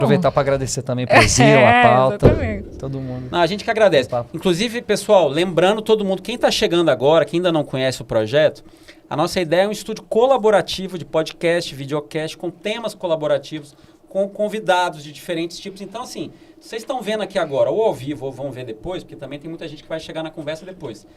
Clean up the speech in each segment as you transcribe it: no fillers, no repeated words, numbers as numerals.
Aproveitar para agradecer também para o Zil, a pauta, exatamente. todo mundo. Não, a gente que agradece. Inclusive, pessoal, lembrando todo mundo, quem está chegando agora, quem ainda não conhece o projeto, a nossa ideia é um estúdio colaborativo de podcast, videocast, com temas colaborativos, com convidados de diferentes tipos. Então, assim, vocês estão vendo aqui agora, ou ao vivo, ou vão ver depois, porque também tem muita gente que vai chegar na conversa depois.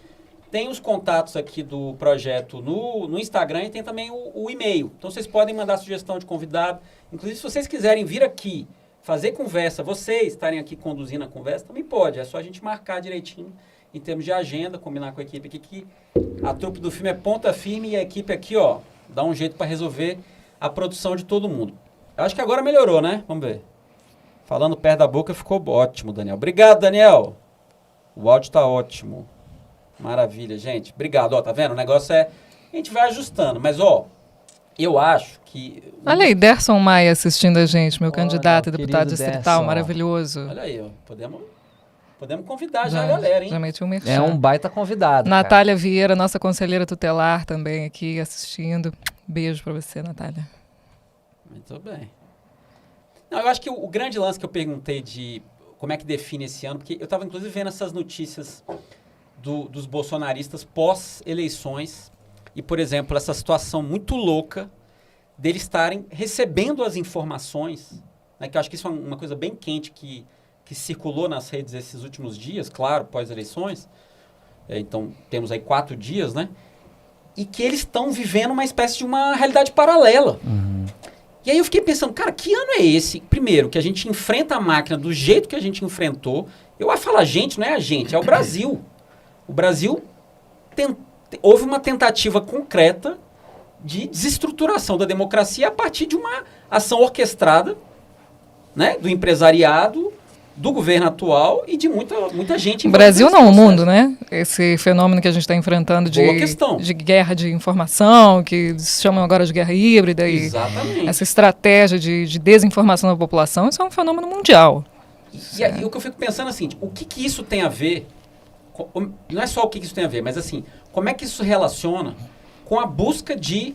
Tem os contatos aqui do projeto no Instagram e tem também o e-mail. Então, vocês podem mandar sugestão de convidado. Inclusive, se vocês quiserem vir aqui, fazer conversa, vocês estarem aqui conduzindo a conversa, também pode. É só a gente marcar direitinho em termos de agenda, combinar com a equipe aqui, que a trupe do filme é ponta firme e a equipe aqui, ó, dá um jeito para resolver a produção de todo mundo. Eu acho que agora melhorou, né? Vamos ver. Falando perto da boca ficou ótimo, Daniel. Obrigado, Daniel. O áudio tá ótimo. Maravilha, gente. Obrigado. Ó, tá vendo? O negócio é... A gente vai ajustando. Mas, ó, eu acho que... Olha aí, Derson Maia assistindo a gente, meu candidato a querido deputado distrital, Derson. maravilhoso. Olha aí, ó. Podemos convidar já a galera, hein? Já meti um merchan. É um baita convidado. Natália Vieira, nossa conselheira tutelar também aqui assistindo. Beijo pra você, Natália. Muito bem. Não, eu acho que o grande lance que eu perguntei de como é que define esse ano, porque eu estava inclusive vendo essas notícias dos bolsonaristas pós-eleições e, por exemplo, essa situação muito louca deles estarem recebendo as informações, né, que eu acho que isso é uma coisa bem quente que circulou nas redes esses últimos dias, claro, pós-eleições. Então, temos aí 4 dias, né? E que eles estão vivendo uma espécie de uma realidade paralela. Uhum. E aí eu fiquei pensando, cara, que ano é esse? Primeiro, que a gente enfrenta a máquina do jeito que a gente enfrentou. Eu ia falar gente, não é a gente, é o Brasil. O Brasil houve uma tentativa concreta de desestruturação da democracia a partir de uma ação orquestrada, né, do empresariado, do governo atual e de muita gente. O Brasil não, o mundo, né? Esse fenômeno que a gente está enfrentando de guerra de informação, que se chamam agora de guerra híbrida. Exatamente. E essa estratégia de desinformação da população, isso é um fenômeno mundial. E o que eu fico pensando assim, o que isso tem a ver, não é só o que isso tem a ver, mas assim, como é que isso se relaciona com a busca de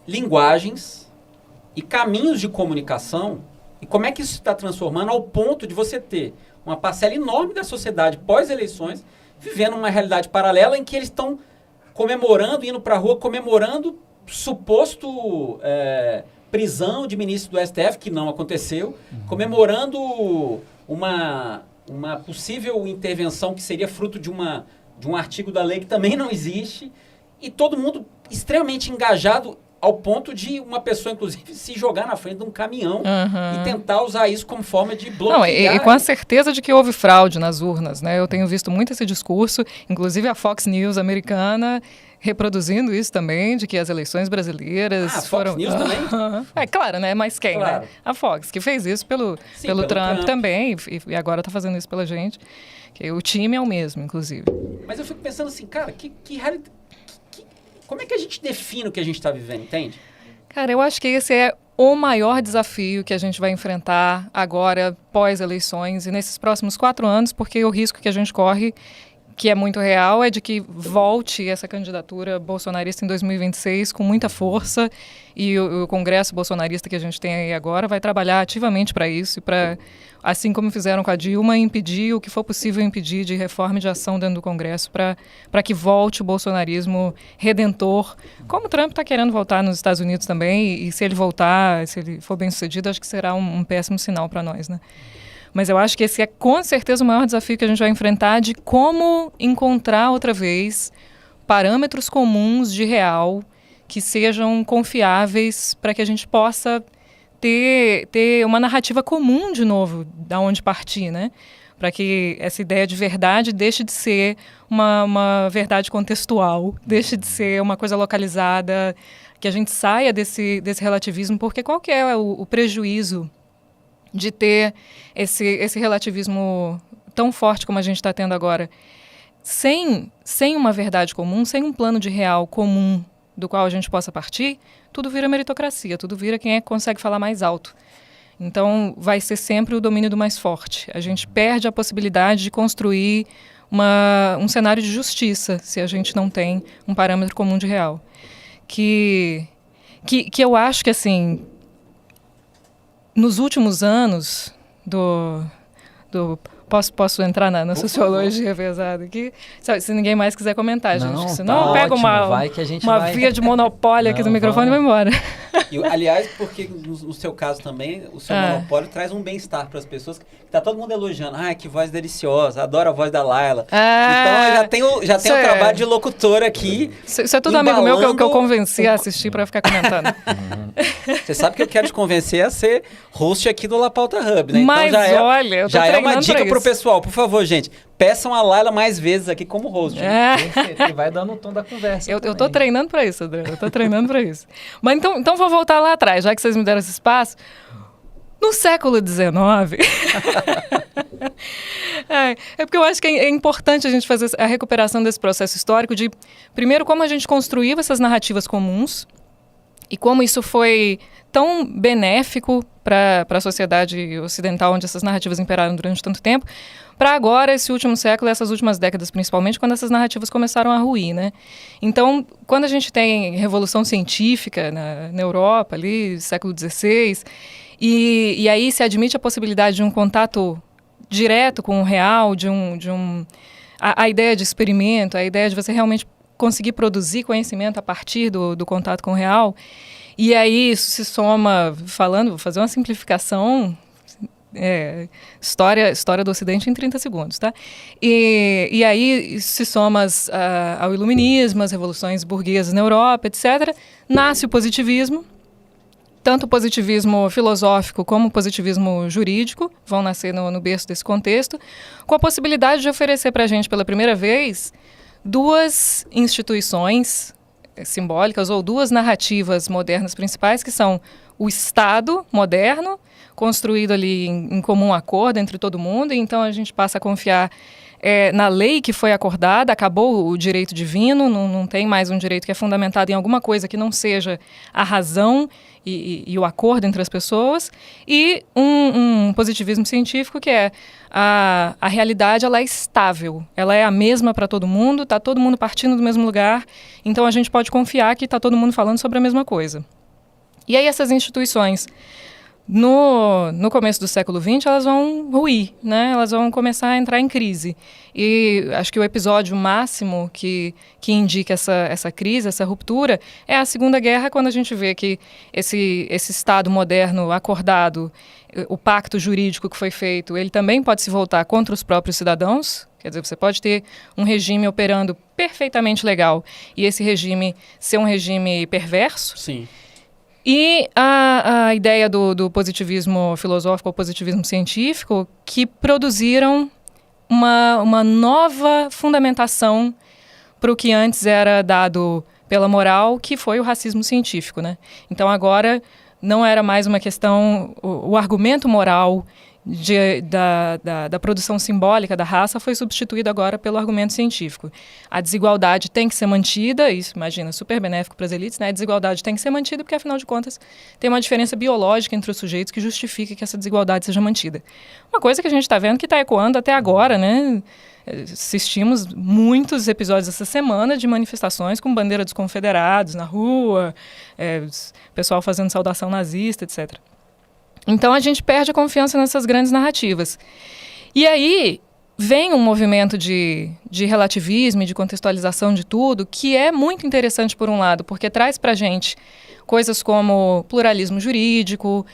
linguagens e caminhos de comunicação. E como é que isso se está transformando ao ponto de você ter uma parcela enorme da sociedade pós-eleições vivendo uma realidade paralela em que eles estão comemorando, indo para a rua, comemorando suposto prisão de ministro do STF, que não aconteceu, comemorando uma possível intervenção que seria fruto de um artigo da lei que também não existe, e todo mundo extremamente engajado ao ponto de uma pessoa, inclusive, se jogar na frente de um caminhão e tentar usar isso como forma de bloquear. Não, e com a certeza de que houve fraude nas urnas, né? Eu tenho visto muito esse discurso, inclusive a Fox News americana reproduzindo isso também, de que as eleições brasileiras foram... Fox News também? É claro, né? Mas quem, claro, né? A Fox, que fez isso pelo Trump também, e agora está fazendo isso pela gente. Que o time é o mesmo, inclusive. Mas eu fico pensando assim, cara, como é que a gente define o que a gente está vivendo, entende? Cara, eu acho que esse é o maior desafio que a gente vai enfrentar agora, pós-eleições, e nesses próximos 4 anos, porque o risco que a gente corre, que é muito real, é de que volte essa candidatura bolsonarista em 2026 com muita força, e o Congresso bolsonarista que a gente tem aí agora vai trabalhar ativamente para isso, para, assim como fizeram com a Dilma, impedir o que for possível impedir de reforma e de ação dentro do Congresso para que volte o bolsonarismo redentor, como o Trump está querendo voltar nos Estados Unidos também, e se ele voltar, se ele for bem sucedido, acho que será um péssimo sinal para nós, né? Mas eu acho que esse é com certeza o maior desafio que a gente vai enfrentar, de como encontrar outra vez parâmetros comuns de real que sejam confiáveis para que a gente possa ter uma narrativa comum de novo, da onde partir, né? Para que essa ideia de verdade deixe de ser uma verdade contextual, deixe de ser uma coisa localizada, que a gente saia desse relativismo, porque qual que é o prejuízo de ter esse relativismo tão forte como a gente está tendo agora? Sem uma verdade comum, sem um plano de real comum do qual a gente possa partir, tudo vira meritocracia, tudo vira quem consegue falar mais alto. Então, vai ser sempre o domínio do mais forte. A gente perde a possibilidade de construir um cenário de justiça se a gente não tem um parâmetro comum de real. Que eu acho que, assim, nos últimos anos Posso entrar na sociologia pesada aqui? Se ninguém mais quiser comentar, gente. Não, Senão tá pega ótimo, uma vai que a gente uma vai. via de monopólio aqui Não, do microfone e vai vamos. embora. E, aliás, porque no seu caso também, o seu monopólio traz um bem-estar para as pessoas. Que tá todo mundo elogiando. Ai, que voz deliciosa, adoro a voz da Laila. Então já tem o trabalho de locutor aqui. Isso é tudo amigo meu que eu embalando convenci a assistir para ficar comentando. Você sabe que eu quero te convencer a ser host aqui do La Pauta Hub, né? Mas então olha, eu tô já é uma treinando dica pra pro isso. pessoal. Por favor, gente, peçam a Laila mais vezes aqui como host. É. Perfeito, e vai dando o tom da conversa. Eu tô também. treinando para isso, André. Eu tô treinando para isso. Mas então vou voltar lá atrás, já que vocês me deram esse espaço. No século XIX... É porque eu acho que é importante a gente fazer a recuperação desse processo histórico de, primeiro, como a gente construiu essas narrativas comuns e como isso foi tão benéfico para a sociedade ocidental, onde essas narrativas imperaram durante tanto tempo, para agora, esse último século, essas últimas décadas principalmente, quando essas narrativas começaram a ruir, né? Então, quando a gente tem revolução científica na Europa, ali, século XVI, e aí se admite a possibilidade de um contato direto com o real, a ideia de experimento, a ideia de você realmente conseguir produzir conhecimento a partir do contato com o real. E aí isso se soma, vou fazer uma simplificação, história do Ocidente em 30 segundos, tá? E aí isso se soma ao iluminismo, às revoluções burguesas na Europa, etc. Nasce o positivismo. Tanto o positivismo filosófico como o positivismo jurídico vão nascer no berço desse contexto, com a possibilidade de oferecer para a gente, pela primeira vez, duas instituições simbólicas ou duas narrativas modernas principais, que são o Estado moderno, construído ali em comum acordo entre todo mundo, e então a gente passa a confiar na lei que foi acordada, acabou o direito divino, não tem mais um direito que é fundamentado em alguma coisa que não seja a razão e o acordo entre as pessoas, e um positivismo científico que é a realidade, ela é estável, ela é a mesma para todo mundo, está todo mundo partindo do mesmo lugar, então a gente pode confiar que está todo mundo falando sobre a mesma coisa. E aí essas instituições, no começo do século XX, elas vão ruir, né? Elas vão começar a entrar em crise. E acho que o episódio máximo que indica essa crise, essa ruptura, é a Segunda Guerra, quando a gente vê que esse Estado moderno acordado, o pacto jurídico que foi feito, ele também pode se voltar contra os próprios cidadãos. Quer dizer, você pode ter um regime operando perfeitamente legal e esse regime ser um regime perverso. Sim. E a ideia do positivismo filosófico ou positivismo científico, que produziram uma nova fundamentação para o que antes era dado pela moral, que foi o racismo científico, né? Então agora não era mais uma questão, o argumento moral da produção simbólica da raça foi substituído agora pelo argumento científico. A desigualdade tem que ser mantida, isso, imagina, super benéfico para as elites, né? A desigualdade tem que ser mantida porque, afinal de contas, tem uma diferença biológica entre os sujeitos que justifica que essa desigualdade seja mantida. Uma coisa que a gente está vendo que está ecoando até agora, né? Assistimos muitos episódios essa semana de manifestações com bandeira dos confederados na rua, pessoal fazendo saudação nazista, etc. Então a gente perde a confiança nessas grandes narrativas. E aí vem um movimento de relativismo e de contextualização de tudo, que é muito interessante por um lado, porque traz para a gente coisas como pluralismo jurídico,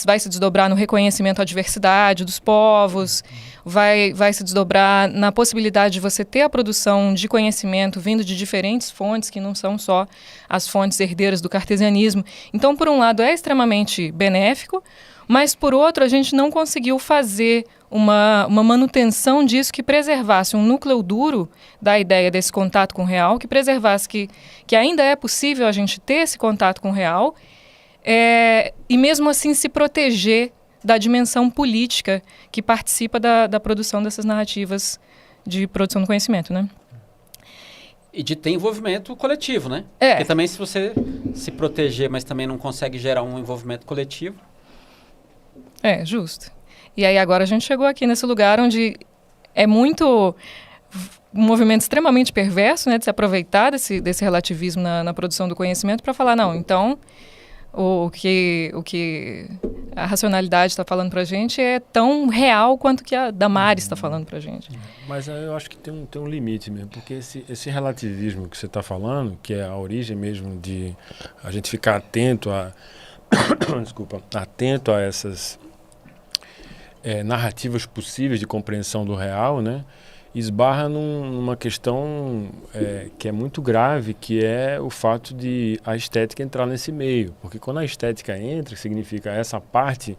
vai se desdobrar no reconhecimento à diversidade dos povos, vai se desdobrar na possibilidade de você ter a produção de conhecimento vindo de diferentes fontes, que não são só as fontes herdeiras do cartesianismo. Então, por um lado, é extremamente benéfico, mas, por outro, a gente não conseguiu fazer uma manutenção disso que preservasse um núcleo duro da ideia desse contato com o real, que preservasse que ainda é possível a gente ter esse contato com o real, e mesmo assim se proteger da dimensão política que participa da produção dessas narrativas de produção do conhecimento, né? E de ter envolvimento coletivo, né? Porque também se você se proteger, mas também não consegue gerar um envolvimento coletivo... Justo. E aí agora a gente chegou aqui nesse lugar onde é muito um movimento extremamente perverso, né, de se aproveitar desse relativismo na produção do conhecimento para falar, não, então o que a racionalidade está falando para a gente é tão real quanto que a Damares está falando para a gente. Mas eu acho que tem um limite mesmo, porque esse relativismo que você está falando, que é a origem mesmo de a gente ficar atento a atento a essas narrativas possíveis de compreensão do real, né? Esbarra numa questão que é muito grave, que é o fato de a estética entrar nesse meio. Porque quando a estética entra, significa essa parte,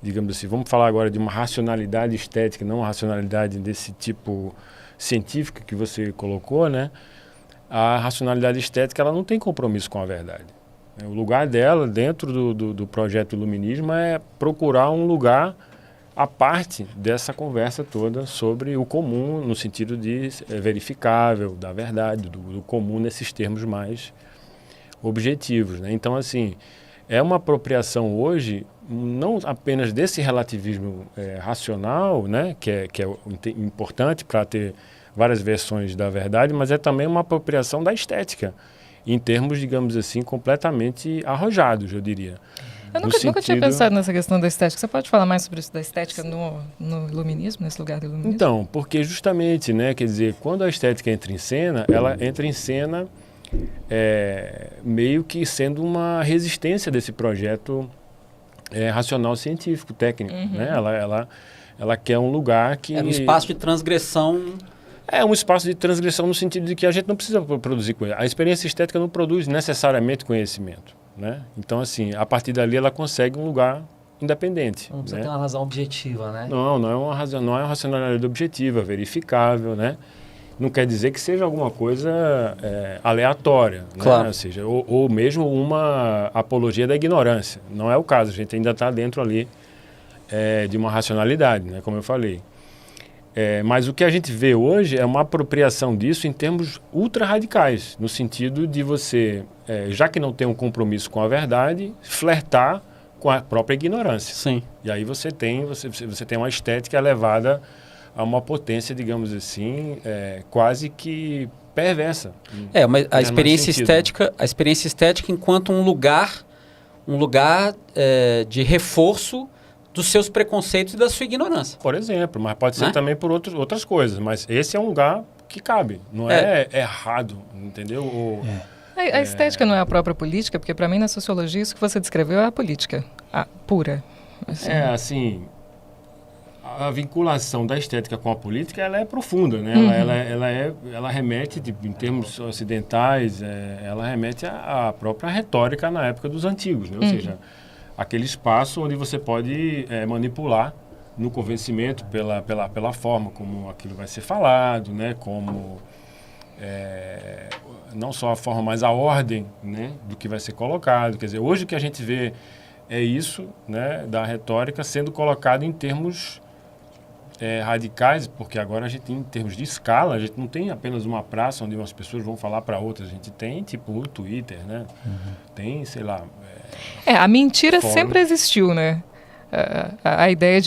digamos assim, vamos falar agora de uma racionalidade estética, não uma racionalidade desse tipo científica que você colocou, né? A racionalidade estética, ela não tem compromisso com a verdade. O lugar dela, dentro do projeto Iluminismo, é procurar um lugar a parte dessa conversa toda sobre o comum, no sentido de verificável, da verdade, do comum nesses termos mais objetivos, né? Então, assim, é uma apropriação hoje, não apenas desse relativismo racional, né, que é importante para ter várias versões da verdade, mas é também uma apropriação da estética, em termos, digamos assim, completamente arrojados, eu diria. Eu nunca tinha pensado nessa questão da estética. Você pode falar mais sobre isso da estética no iluminismo, nesse lugar do iluminismo? Então, porque justamente, né, quer dizer, quando a estética entra em cena, ela entra em cena meio que sendo uma resistência desse projeto racional científico, técnico. Né? Ela quer um lugar que... É um espaço de transgressão... É um espaço de transgressão no sentido de que a gente não precisa produzir conhecimento. A experiência estética não produz necessariamente conhecimento. Né? Então, assim, a partir dali ela consegue um lugar independente. Não precisa né? ter uma razão objetiva, né? Não é uma razão, não é uma racionalidade objetiva, verificável, né? Não quer dizer que seja alguma coisa aleatória, claro. Né? Ou seja, ou mesmo uma apologia da ignorância. Não é o caso, a gente ainda está dentro ali de uma racionalidade, né? Como eu falei. Mas o que a gente vê hoje é uma apropriação disso em termos ultra radicais, no sentido de você, já que não tem um compromisso com a verdade, flertar com a própria ignorância. Sim. E aí você tem uma estética elevada a uma potência, digamos assim, quase que perversa. Mas a experiência estética enquanto um lugar de reforço dos seus preconceitos e da sua ignorância. Por exemplo, mas pode ser também por outras coisas. Mas esse é um lugar que cabe, não é errado, entendeu? A estética não é a própria política, porque para mim na sociologia isso que você descreveu é a política, pura. Assim. Assim, a vinculação da estética com a política ela é profunda, né? Ela remete, tipo, em termos ocidentais, ela remete à própria retórica na época dos antigos, né? Ou seja, aquele espaço onde você pode manipular no convencimento pela forma como aquilo vai ser falado, né? Como não só a forma, mas a ordem, né? Do que vai ser colocado. Quer dizer, hoje o que a gente vê é isso, né? Da retórica sendo colocado em termos radicais, porque agora a gente, em termos de escala, a gente não tem apenas uma praça onde umas pessoas vão falar para outras, a gente tem, tipo, o Twitter, né? Tem, sei lá... a mentira fórum. Sempre existiu, né? A ideia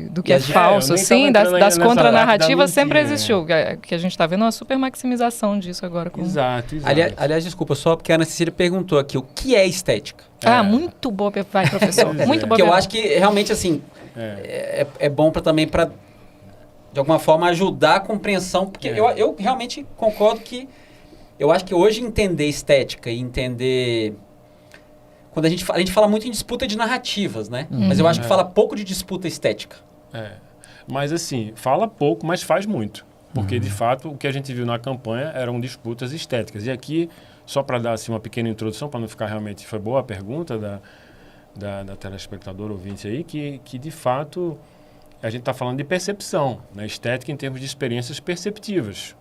do que é falso, assim, das contranarrativas sempre existiu. Que a gente está vendo uma super maximização disso agora. Exato. Aliás, desculpa, só porque a Ana Cecília perguntou aqui, o que é estética? Muito boa, vai, professor. Muito boa. Porque eu acho que, realmente, assim, é bom também para, de alguma forma, ajudar a compreensão, porque eu realmente concordo que eu acho que hoje entender estética e entender... Quando a gente fala muito em disputa de narrativas, né? Mas eu acho que fala pouco de disputa estética. Mas assim, fala pouco, mas faz muito. Porque, de fato, o que a gente viu na campanha eram disputas estéticas. E aqui, só para dar assim, uma pequena introdução, para não ficar realmente... Foi boa a pergunta da telespectadora ouvinte aí, que de fato, a gente está falando de percepção, né? Estética em termos de experiências perceptivas.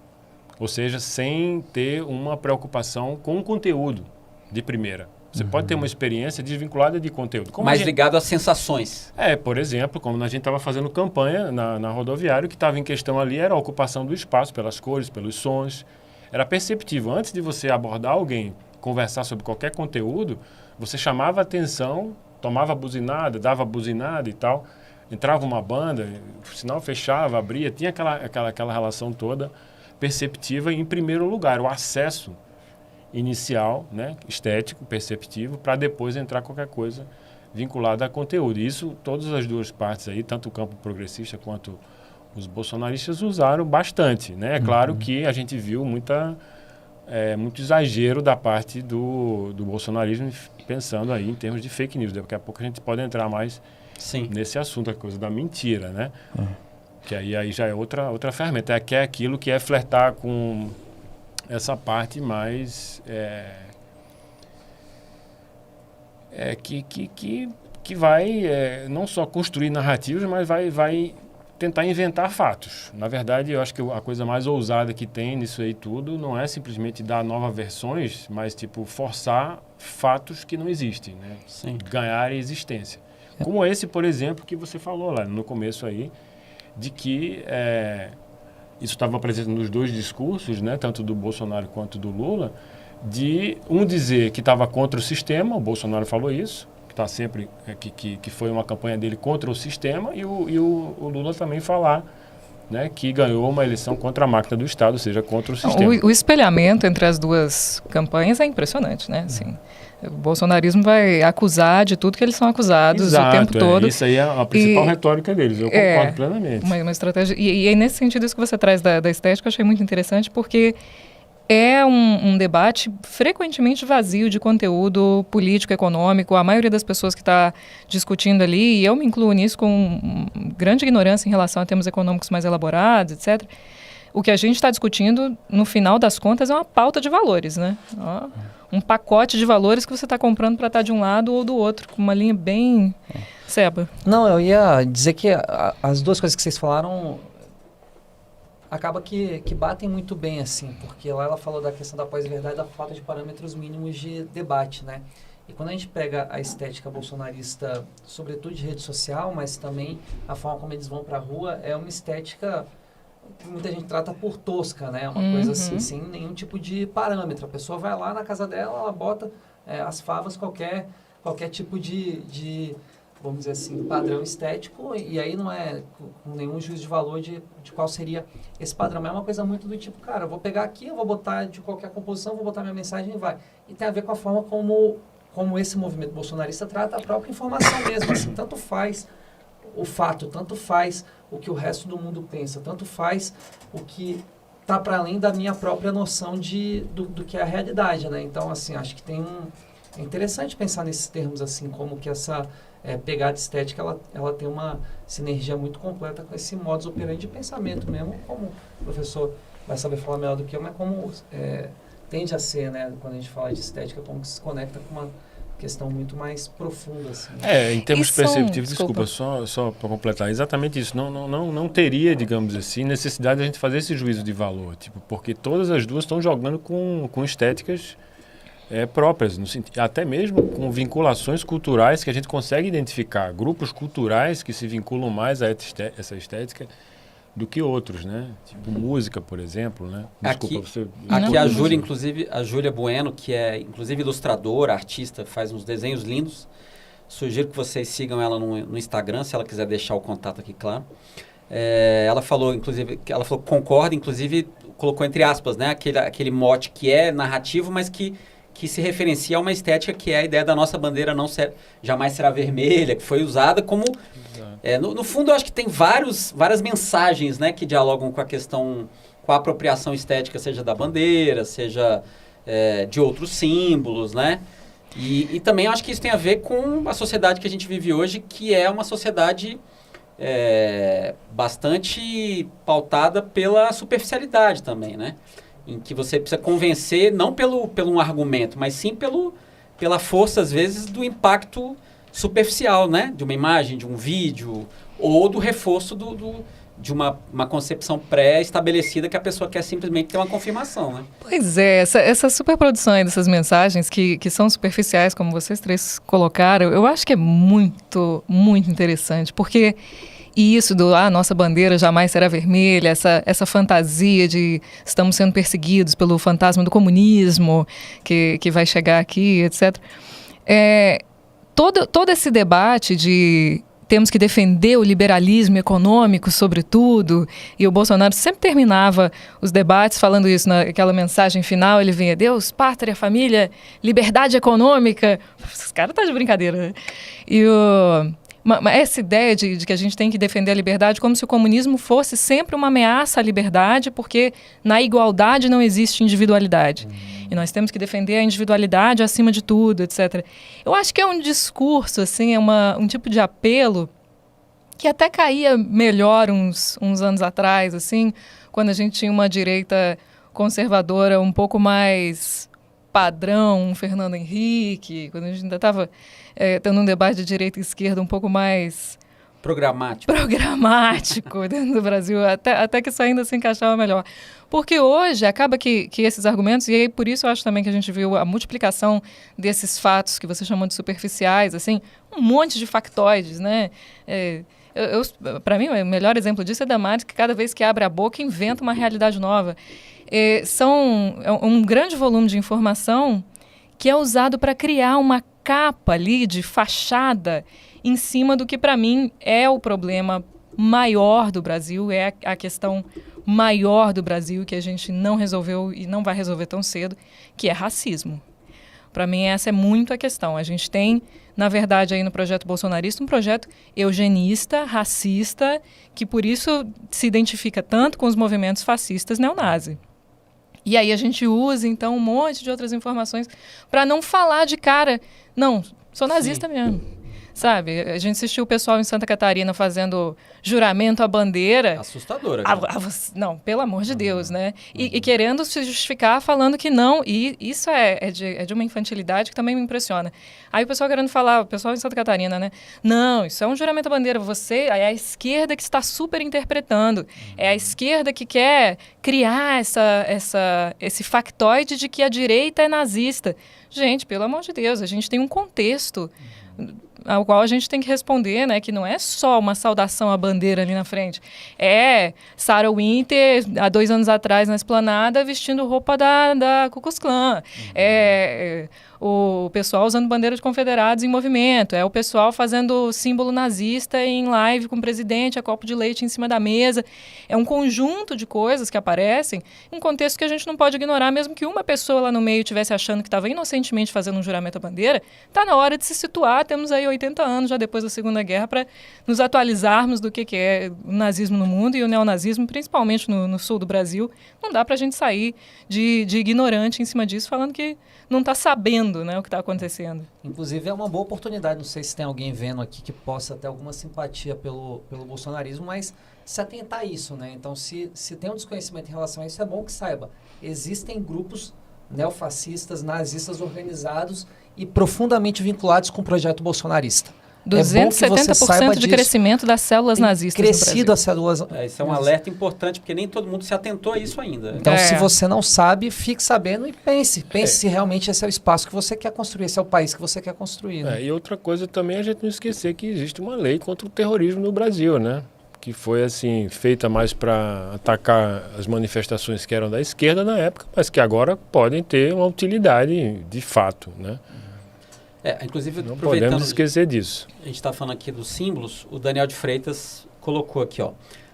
Ou seja, sem ter uma preocupação com o conteúdo de primeira. Você pode ter uma experiência desvinculada de conteúdo. Mais ligado às sensações. Por exemplo, como a gente estava fazendo campanha na rodoviária, o que estava em questão ali era a ocupação do espaço pelas cores, pelos sons. Era perceptível. Antes de você abordar alguém, conversar sobre qualquer conteúdo, você chamava a atenção, tomava buzinada, dava buzinada e tal. Entrava uma banda, o sinal fechava, abria, tinha aquela relação toda perceptiva em primeiro lugar, o acesso inicial, né, estético, perceptivo, para depois entrar qualquer coisa vinculada a conteúdo. E isso, todas as duas partes aí, tanto o campo progressista quanto os bolsonaristas usaram bastante, né? É claro que a gente viu muito exagero da parte do bolsonarismo, pensando aí em termos de fake news. Daqui a pouco a gente pode entrar mais nesse assunto, a coisa da mentira, né? Que aí já é outra ferramenta. Que é aquilo que é flertar com essa parte mais... que vai não só construir narrativas, mas vai tentar inventar fatos. Na verdade, eu acho que a coisa mais ousada que tem nisso aí tudo não é simplesmente dar novas versões, mas tipo forçar fatos que não existem, né? Ganhar existência. Como esse, por exemplo, que você falou lá no começo aí, de que isso estava presente nos dois discursos, né, tanto do Bolsonaro quanto do Lula, de dizer que estava contra o sistema, o Bolsonaro falou isso, que está sempre que foi uma campanha dele contra o sistema, e o Lula também falar, né, que ganhou uma eleição contra a máquina do Estado, ou seja, contra o sistema. O espelhamento entre as duas campanhas é impressionante, né? Assim, o bolsonarismo vai acusar de tudo que eles são acusados o tempo todo. Isso aí é a principal retórica deles, eu concordo plenamente. Uma estratégia, e é nesse sentido isso que você traz da estética, eu achei muito interessante, porque é um debate frequentemente vazio de conteúdo político, econômico. A maioria das pessoas que está discutindo ali, e eu me incluo nisso com grande ignorância em relação a termos econômicos mais elaborados, etc. O que a gente está discutindo, no final das contas, é uma pauta de valores, né? Um pacote de valores que você está comprando para estar de um lado ou do outro, com uma linha bem Seba. Não, eu ia dizer que as duas coisas que vocês falaram acaba que batem muito bem, assim, porque lá ela falou da questão da pós-verdade, da falta de parâmetros mínimos de debate, né? E quando a gente pega a estética bolsonarista, sobretudo de rede social, mas também a forma como eles vão para a rua, é uma estética que muita gente trata por tosca, né? Uma coisa assim, sem nenhum tipo de parâmetro. A pessoa vai lá na casa dela, ela bota as favas, qualquer tipo de, vamos dizer assim, padrão estético, e aí não é com nenhum juízo de valor de qual seria esse padrão. Mas é uma coisa muito do tipo, cara, eu vou pegar aqui, eu vou botar de qualquer composição, vou botar minha mensagem e vai. E tem a ver com a forma como esse movimento bolsonarista trata a própria informação mesmo, assim, tanto faz o fato, tanto faz o que o resto do mundo pensa, tanto faz o que está para além da minha própria noção do que é a realidade, né? Então, assim, acho que é interessante pensar nesses termos, assim, como que essa pegada estética, ela tem uma sinergia muito completa com esse modus operandi de pensamento mesmo, como o professor vai saber falar melhor do que eu, mas como tende a ser, né, quando a gente fala de estética, como que se conecta com uma questão muito mais profunda, assim. Em termos perceptivos, desculpa, só para completar, exatamente isso, não teria, digamos assim, necessidade de a gente fazer esse juízo de valor, tipo, porque todas as duas estão jogando com estéticas próprias, até mesmo com vinculações culturais que a gente consegue identificar, grupos culturais que se vinculam mais a essa estética do que outros, né? Tipo música, por exemplo, né? Desculpa, aqui a Júlia, inclusive, a Júlia Bueno, que é inclusive ilustradora, artista, faz uns desenhos lindos. Sugiro que vocês sigam ela no Instagram, se ela quiser deixar o contato aqui, claro. Ela falou, inclusive, concorda, inclusive, colocou entre aspas, né? Aquele mote que é narrativo, mas que se referencia a uma estética que é a ideia da nossa bandeira jamais será vermelha, que foi usada como... no fundo, eu acho que tem várias mensagens, né, que dialogam com a questão, com a apropriação estética, seja da bandeira, seja de outros símbolos, né? E também eu acho que isso tem a ver com a sociedade que a gente vive hoje, que é uma sociedade bastante pautada pela superficialidade também, né? Em que você precisa convencer, não pelo um argumento, mas sim pela força, às vezes, do impacto superficial, né? De uma imagem, de um vídeo, ou do reforço de uma concepção pré-estabelecida que a pessoa quer simplesmente ter uma confirmação, né? Pois é, essa superprodução aí dessas mensagens que são superficiais, como vocês três colocaram, eu acho que é muito, muito interessante, porque... E isso nossa bandeira jamais será vermelha, essa fantasia de estamos sendo perseguidos pelo fantasma do comunismo que vai chegar aqui, etc. Todo esse debate de temos que defender o liberalismo econômico, sobretudo, e o Bolsonaro sempre terminava os debates falando isso, naquela mensagem final, ele vinha, Deus, pátria, família, liberdade econômica. Esse cara tá de brincadeira, né? E essa ideia de que a gente tem que defender a liberdade como se o comunismo fosse sempre uma ameaça à liberdade, porque na igualdade não existe individualidade. E nós temos que defender a individualidade acima de tudo, etc. Eu acho que é um discurso, assim, um tipo de apelo que até caía melhor uns anos atrás, assim, quando a gente tinha uma direita conservadora um pouco mais padrão, um Fernando Henrique, quando a gente ainda estava tendo um debate de direita e esquerda um pouco mais programático dentro do Brasil, até que isso ainda se encaixava melhor. Porque hoje acaba que esses argumentos, e aí por isso eu acho também que a gente viu a multiplicação desses fatos que você chamou de superficiais, assim, um monte de factoides, né? Para mim, o melhor exemplo disso é Damares, que cada vez que abre a boca inventa uma realidade nova. É um grande volume de informação que é usado para criar uma capa ali de fachada em cima do que, para mim, é o problema maior do Brasil, é a questão maior do Brasil que a gente não resolveu e não vai resolver tão cedo, que é racismo. Para mim, essa é muito a questão. A gente tem, na verdade, aí no projeto bolsonarista, um projeto eugenista, racista, que por isso se identifica tanto com os movimentos fascistas neonazis. E aí a gente usa, então, um monte de outras informações para não falar de cara, não, sou nazista mesmo. Sabe, a gente assistiu o pessoal em Santa Catarina fazendo juramento à bandeira. Assustadora. Não, pelo amor de Deus, né? E querendo se justificar falando que não. E isso é de uma infantilidade que também me impressiona. Aí o pessoal querendo falar, o pessoal em Santa Catarina, né? Não, isso é um juramento à bandeira. É a esquerda que está super interpretando. É a esquerda que quer criar esse factoide de que a direita é nazista. Gente, pelo amor de Deus, a gente tem um contexto ao qual a gente tem que responder, né, que não é só uma saudação à bandeira ali na frente. É Sarah Winter, há 2 anos atrás, na Esplanada, vestindo roupa da Ku Klux Klan. É o pessoal usando bandeira de confederados em movimento. É o pessoal fazendo símbolo nazista em live com o presidente, a copo de leite em cima da mesa. É um conjunto de coisas que aparecem em um contexto que a gente não pode ignorar, mesmo que uma pessoa lá no meio estivesse achando que estava inocentemente fazendo um juramento à bandeira. Está na hora de se situar. Temos aí 80 anos já depois da Segunda Guerra para nos atualizarmos do que é o nazismo no mundo e o neonazismo, principalmente no sul do Brasil. Não dá para a gente sair de ignorante em cima disso, falando que não está sabendo, né, o que está acontecendo. Inclusive, é uma boa oportunidade, não sei se tem alguém vendo aqui que possa ter alguma simpatia pelo bolsonarismo, mas se atentar a isso, né? Então, se tem um desconhecimento em relação a isso, é bom que saiba. Existem grupos neofascistas, nazistas organizados e profundamente vinculados com o projeto bolsonarista. 270% de crescimento das células nazistas crescido as células... Isso é um alerta importante, porque nem todo mundo se atentou a isso ainda. Então, se você não sabe, fique sabendo e pense se realmente esse é o espaço que você quer construir, esse é o país que você quer construir. Né? E outra coisa também é a gente não esquecer que existe uma lei contra o terrorismo no Brasil, né? Que foi assim feita mais para atacar as manifestações que eram da esquerda na época, mas que agora podem ter uma utilidade de fato, né? Inclusive, não podemos esquecer disso. A gente está falando aqui dos símbolos, o Daniel de Freitas colocou aqui, ó.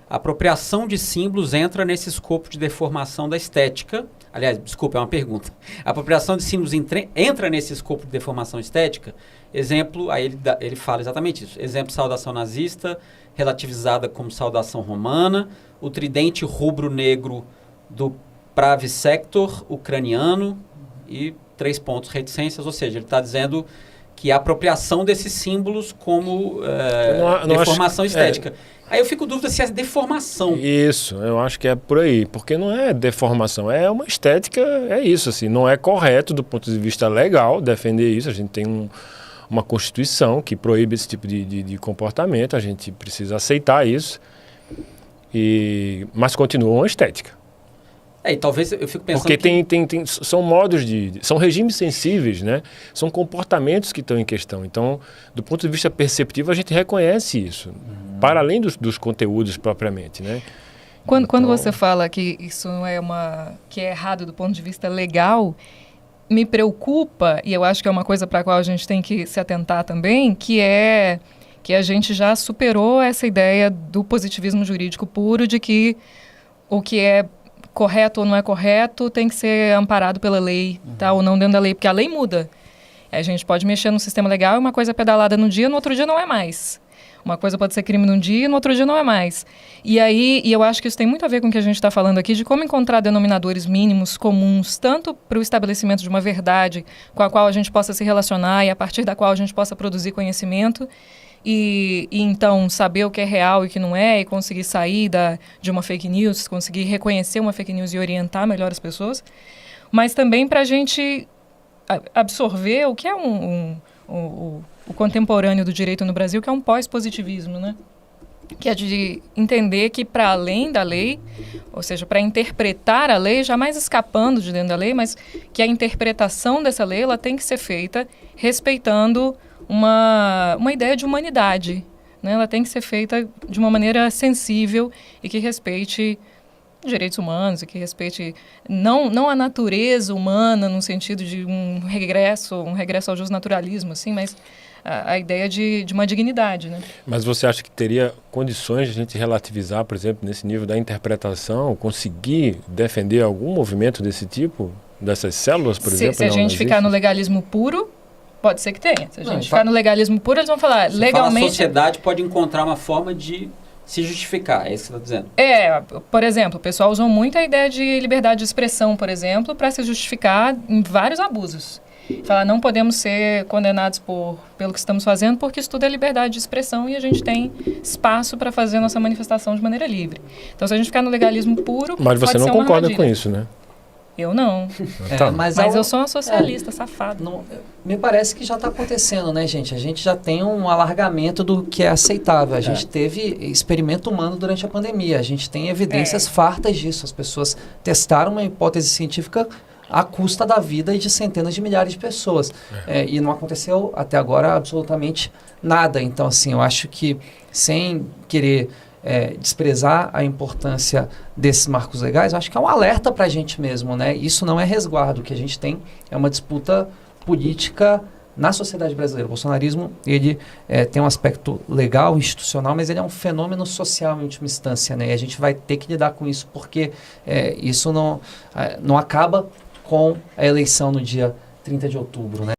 A apropriação de símbolos entra nesse escopo de deformação da estética. Aliás, desculpa, é uma pergunta. A apropriação de símbolos entra nesse escopo de deformação estética? Exemplo, aí ele fala exatamente isso. Exemplo, saudação nazista, relativizada como saudação romana, o tridente rubro-negro do Pravi Sector ucraniano e 3 pontos, reticências, ou seja, ele está dizendo que a apropriação desses símbolos como deformação estética. Aí eu fico dúvida se é deformação. Isso, eu acho que é por aí, porque não é deformação, é uma estética, é isso, assim, não é correto do ponto de vista legal defender isso, a gente tem uma Constituição que proíbe esse tipo de comportamento, a gente precisa aceitar isso, mas continua uma estética. E talvez eu fico pensando porque são modos são regimes sensíveis, né? São comportamentos que estão em questão. Então, do ponto de vista perceptivo, a gente reconhece isso, para além dos conteúdos propriamente, né? Quando você fala que isso que é errado do ponto de vista legal, me preocupa, e eu acho que é uma coisa para a qual a gente tem que se atentar também, que é que a gente já superou essa ideia do positivismo jurídico puro de que o que é correto ou não é correto tem que ser amparado pela lei, tá? Ou não dentro da lei, porque a lei muda. A gente pode mexer no sistema legal e uma coisa é pedalada num dia, no outro dia não é mais. Uma coisa pode ser crime num dia e no outro dia não é mais. E aí, eu acho que isso tem muito a ver com o que a gente está falando aqui, de como encontrar denominadores mínimos comuns, tanto para o estabelecimento de uma verdade com a qual a gente possa se relacionar e a partir da qual a gente possa produzir conhecimento, e então saber o que é real e o que não é, e conseguir sair de uma fake news, conseguir reconhecer uma fake news e orientar melhor as pessoas, mas também para a gente absorver o que é o contemporâneo do direito no Brasil, que é um pós-positivismo, né? Que é de entender que para além da lei, ou seja, para interpretar a lei, jamais escapando de dentro da lei, mas que a interpretação dessa lei ela tem que ser feita respeitando uma ideia de humanidade, né? Ela tem que ser feita de uma maneira sensível e que respeite direitos humanos e que respeite não a natureza humana no sentido de um regresso ao justnaturalismo, assim, mas a ideia de uma dignidade, né? Mas você acha que teria condições de a gente relativizar, por exemplo, nesse nível da interpretação, conseguir defender algum movimento desse tipo, dessas células, por exemplo? Se a gente ficar no legalismo puro, pode ser que tenha. Se a gente ficar no legalismo puro, eles vão falar Você legalmente... a sociedade pode encontrar uma forma de se justificar, é isso que você está dizendo? Por exemplo, o pessoal usou muito a ideia de liberdade de expressão, por exemplo, para se justificar em vários abusos. Falar, não podemos ser condenados pelo que estamos fazendo, porque isso tudo é liberdade de expressão e a gente tem espaço para fazer a nossa manifestação de maneira livre. Então, se a gente ficar no legalismo puro, mas você pode não ser uma concorda armadilha. com isso, né? Eu não. Tá. Mas eu sou uma socialista, safada. Me parece que já está acontecendo, né, gente? A gente já tem um alargamento do que é aceitável. A gente teve experimento humano durante a pandemia. A gente tem evidências fartas disso. As pessoas testaram uma hipótese científica à custa da vida de centenas de milhares de pessoas. E não aconteceu até agora absolutamente nada. Então, assim, eu acho que sem querer desprezar a importância desses marcos legais, eu acho que é um alerta para a gente mesmo, né? Isso não é resguardo. O que a gente tem é uma disputa política na sociedade brasileira. O bolsonarismo, ele tem um aspecto legal, institucional, mas ele é um fenômeno social em última instância, né? E a gente vai ter que lidar com isso, porque isso não acaba com a eleição no dia 30 de outubro, né?